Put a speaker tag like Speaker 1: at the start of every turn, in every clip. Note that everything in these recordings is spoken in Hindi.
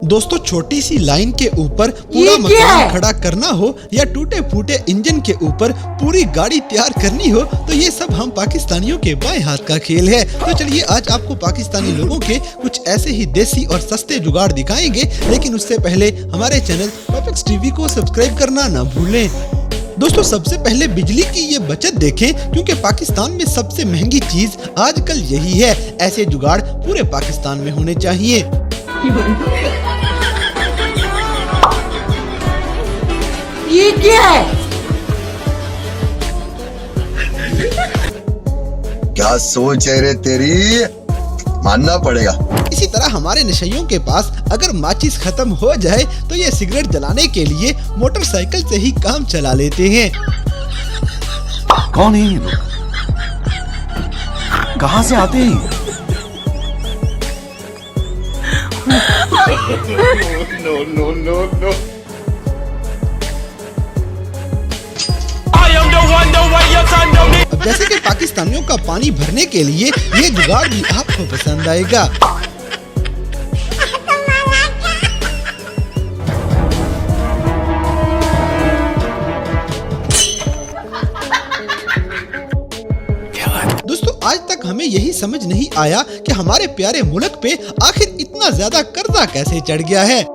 Speaker 1: दोस्तों छोटी सी लाइन के ऊपर पूरा मकान खड़ा करना हो या टूटे फूटे इंजन के ऊपर पूरी गाड़ी तैयार करनी हो तो ये सब हम पाकिस्तानियों के बाएं हाथ का खेल है। तो चलिए आज आपको पाकिस्तानी लोगों के कुछ ऐसे ही देसी और सस्ते जुगाड़ दिखाएंगे, लेकिन उससे पहले हमारे चैनल पॉपएक्स टीवी को सब्सक्राइब करना ना भूलें। दोस्तों सबसे पहले बिजली की ये बचत देखें, क्योंकि पाकिस्तान में सबसे महंगी चीज आजकल यही है। ऐसे जुगाड़ पूरे पाकिस्तान में होने चाहिए।
Speaker 2: ये क्या है?
Speaker 3: क्या सोच है रे तेरी, मानना पड़ेगा।
Speaker 1: इसी तरह हमारे नशइयों के पास अगर माचिस खत्म हो जाए तो ये सिगरेट जलाने के लिए मोटरसाइकिल से ही काम चला लेते हैं।
Speaker 4: कौन है ये लोग, कहाँ से आते हैं? No.
Speaker 1: अब जैसे कि पाकिस्तानियों का पानी भरने के लिए ये जुगाड़ भी आपको पसंद आएगा। दोस्तों आज तक हमें यही समझ नहीं आया कि हमारे प्यारे मुल्क पे आखिर इतना ज्यादा कर्जा कैसे चढ़ गया है।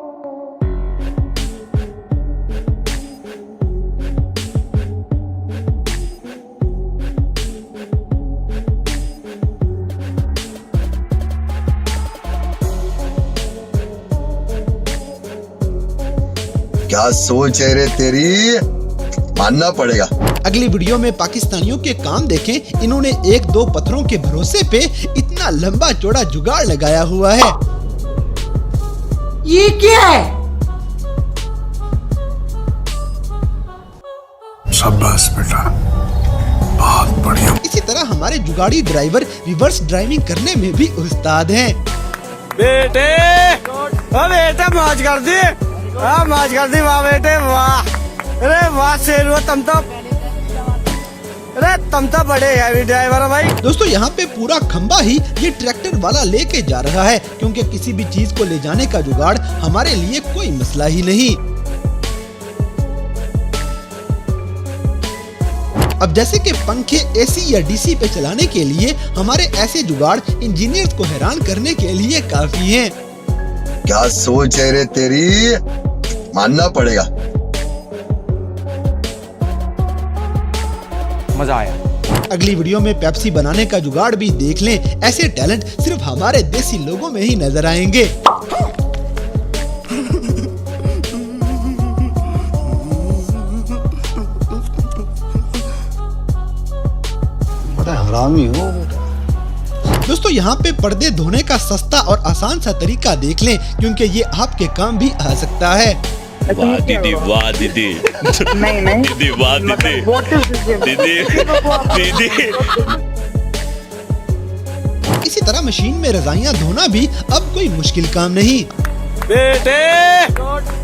Speaker 3: क्या सोच है रे तेरी, मानना पड़ेगा।
Speaker 1: अगली वीडियो में पाकिस्तानियों के काम देखें। इन्होंने एक दो पत्थरों के भरोसे पे इतना लंबा चौड़ा जुगाड़ लगाया हुआ है।
Speaker 2: ये क्या है?
Speaker 4: शाबाश बेटा, बहुत बढ़िया।
Speaker 1: इसी तरह हमारे जुगाड़ी ड्राइवर रिवर्स ड्राइविंग करने में भी उस्ताद हैं।
Speaker 5: बेटे बेटा मौज कर दी, मौज कर दी, वाह बेटे वाह। अरे वाह शेर, तुम तो बड़े हैवी ड्राइवर हो भाई।
Speaker 1: दोस्तों यहाँ पे पूरा खंबा ही ये ट्रैक्टर वाला लेके जा रहा है, क्योंकि किसी भी चीज को ले जाने का जुगाड़ हमारे लिए कोई मसला ही नहीं। अब जैसे कि पंखे एसी या डीसी पे चलाने के लिए हमारे ऐसे जुगाड़ इंजीनियर्स को हैरान करने के लिए काफी हैं।
Speaker 3: क्या सोच है रे तेरी, मानना पड़ेगा।
Speaker 5: मजा आया।
Speaker 1: अगली वीडियो में पेप्सी बनाने का जुगाड़ भी देख लें। ऐसे टैलेंट सिर्फ हमारे देसी लोगों में ही नजर आएंगे।
Speaker 4: बड़ा हरामी हो।
Speaker 1: दोस्तों यहाँ पे पर्दे धोने का सस्ता और आसान सा तरीका देख लें, क्योंकि ये आपके काम भी आ सकता है।
Speaker 6: वाह दीदी, वाह दीदी,
Speaker 2: नहीं
Speaker 6: दीदी वाह दीदी, दीदी।
Speaker 1: इसी तरह मशीन में रजाइयाँ धोना भी अब कोई मुश्किल काम नहीं।
Speaker 5: बेटे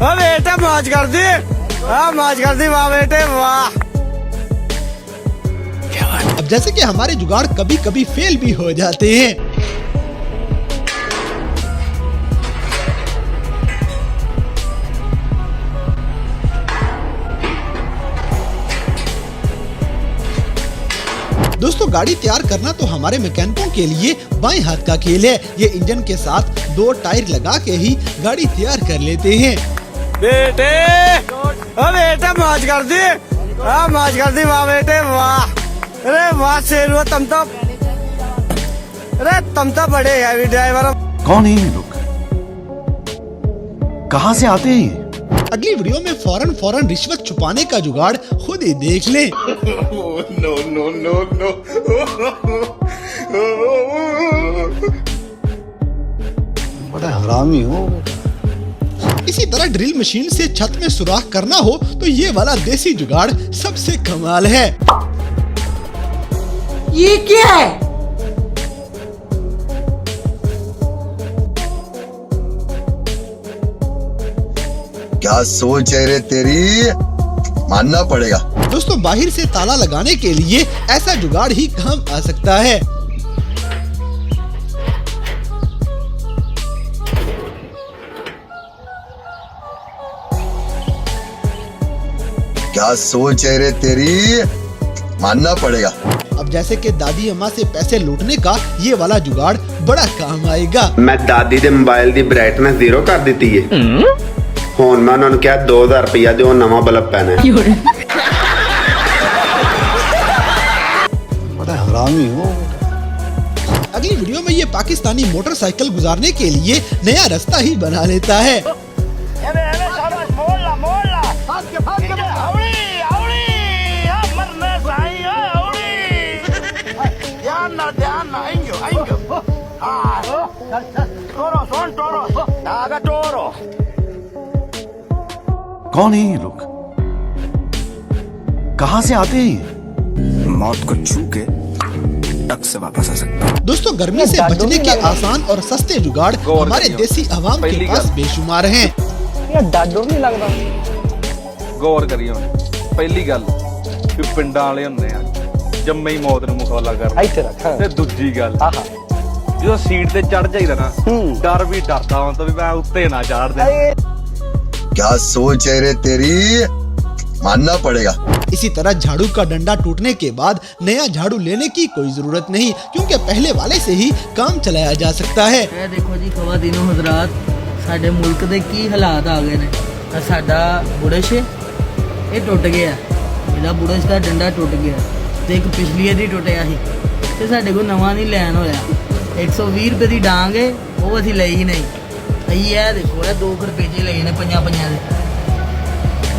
Speaker 5: बेटा मौज कर दी, मौज कर दी, वाह बेटे वाह।
Speaker 1: अब जैसे कि हमारे जुगाड़ कभी कभी फेल भी हो जाते हैं। दोस्तों गाड़ी तैयार करना तो हमारे मैकेनिकों के लिए बाएं हाथ का खेल है। ये इंजन के साथ दो टायर लगा के ही गाड़ी तैयार कर लेते हैं।
Speaker 5: बेटे बेटा मौज कर दी, मौज कर दी, वाह बेटे वाह। अरे वाह शेर, तुम तो बड़े हैवी ड्राइवर हो।
Speaker 4: कौन है ये लोग, कहाँ से आते हैं?
Speaker 1: अगली वीडियो में फौरन रिश्वत छुपाने का जुगाड़ खुद ही देख लें।
Speaker 3: No.
Speaker 4: बड़ा हरामी हो।
Speaker 1: इसी तरह ड्रिल मशीन से छत में सुराख करना हो तो ये वाला देसी जुगाड़ सबसे कमाल है।
Speaker 2: ये क्या है?
Speaker 3: क्या सोच है रे तेरी, मानना पड़ेगा।
Speaker 1: दोस्तों बाहर से ताला लगाने के लिए ऐसा जुगाड़ ही काम आ सकता है।
Speaker 3: क्या सोच है रे तेरी, मानना पड़ेगा।
Speaker 1: अब जैसे कि दादी अम्मा से पैसे लूटने का ये वाला जुगाड़ बड़ा काम आएगा।
Speaker 7: मैं दादी दे मोबाइल दी ब्राइटनेस 0 कर दी है। हुण मैं उन्होंने कहा 2000 रुपया दो, नवा बल्ब पैना है।
Speaker 4: बड़ा हरामी हो।
Speaker 1: अगली वीडियो में ये पाकिस्तानी मोटरसाइकिल गुजारने के लिए नया रास्ता ही बना लेता है।
Speaker 4: कौन है ये लोग? कहां से आते हैं ये?
Speaker 8: मौत को छू के टक से वापस आ सकता है।
Speaker 1: दोस्तों, गर्मी से बचने के आसान और सस्ते जुगाड़ हमारे देसी आवाम के पास बेशुमार हैं।
Speaker 2: ਡਾਡੋ ਨਹੀਂ ਲੱਗਦਾ।
Speaker 9: गौर करियो पहली गल कि पिंडां वाले हुंदे आ जम्मे ही मौत नूं मुखौला करदे
Speaker 2: ਇੱਥੇ ਰੱਖ।
Speaker 9: ते दूजी गल
Speaker 2: ਆਹਾ
Speaker 9: जो सीट ते चढ़ जाईदा ना डर भी डरदा हुंदा भी मैं उत्ते ना चढ़ दे।
Speaker 3: क्या सोच है रे तेरी, मानना पड़ेगा।
Speaker 1: इसी तरह झाड़ू का डंडा टूटने के बाद नया झाड़ू लेने की कोई जरूरत नहीं, क्योंकि पहले वाले से ही काम चलाया जा सकता है।
Speaker 10: ਇਹ ਦੇਖੋ ਜੀ ਖਵਾਤੀਨੋ ਹਜ਼ਰਾਤ, ਸਾਡੇ ਮੁਲਕ ਦੇ ਕੀ ਹਾਲਾਤ ਆ ਗਏ ਨੇ। ਆ ਸਾਡਾ ਬੁਰਸ਼ ਇਹ ਟੁੱਟ ਗਿਆ, ਇਹਦਾ ਬੁਰਸ਼ ਦਾ ਡੰਡਾ ਟੁੱਟ ਗਿਆ ਤੇ ਇੱਕ ਪਿਛਲੀ ਇਹਦੀ ਟੁੱਟਿਆ ਸੀ ਤੇ ਸਾਡੇ ਕੋਲ ਨਵਾਂ ਨਹੀਂ ਲੈਣ ਹੋਇਆ। 120 ਰੁਪਏ ਦੀ ਡਾਂਗ ਹੈ, ਉਹ ਅਸੀਂ ਲਈ ਹੀ ਨਹੀਂ। ਅਸੀਂ ਇਹ ਦੇਖੋ ਇਹ 2 ਰੁਪਏ ਲਏ ਨੇ ਪੰਜਾਂ ਦੇ,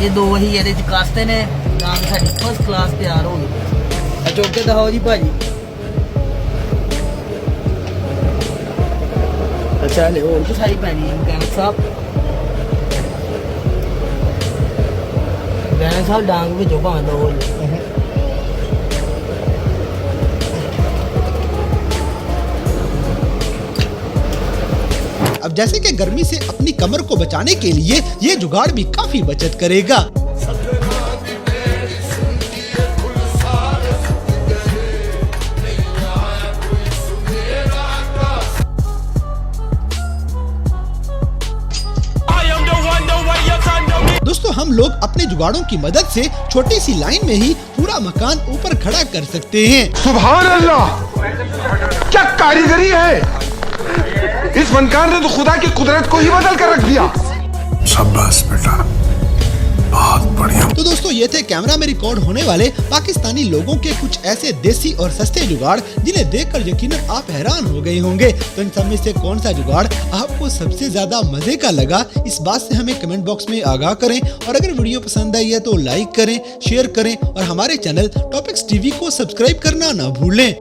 Speaker 10: ਇਹ ਦੋ ਅਸੀਂ ਇਹਦੇ ਚ ਕਾਸਤੇ ਨੇ। ਡਾਂਗ ਸਾਡੀ ਫਸਟ ਕਲਾਸ ਤਿਆਰ ਹੋ ਗਈ। ਆ ਚੁੱਕ ਕੇ ਦਿਖਾਓ ਜੀ ਭਾਜੀ। अच्छा ले और तो सारी पैनी है मैकेनिक साहब। मैकेनिक साहब डांग भी जो भावें दो
Speaker 1: अब जैसे कि गर्मी से अपनी कमर को बचाने के लिए ये जुगाड़ भी काफी बचत करेगा। दोस्तों, हम लोग अपने जुगाड़ों की मदद से छोटी सी लाइन में ही पूरा मकान ऊपर खड़ा कर सकते हैं।
Speaker 11: सुभान अल्लाह, क्या कारीगरी है। इस फनकार ने तो खुदा की कुदरत को ही बदल कर रख दिया।
Speaker 8: शाबाश बेटा, बहुत बढ़िया।
Speaker 1: तो दोस्तों, ये थे कैमरा में रिकॉर्ड होने वाले पाकिस्तानी लोगों के कुछ ऐसे देसी और सस्ते जुगाड़ जिन्हें देखकर यकीनन आप हैरान हो गए होंगे। तो इन सब में से कौन सा जुगाड़ आपको सबसे ज्यादा मजे का लगा, इस बात से हमें कमेंट बॉक्स में आगाह करें। और अगर वीडियो पसंद आई है तो लाइक करें, शेयर करें और हमारे चैनल टॉपिक्स टीवी को सब्सक्राइब करना ना भूलें।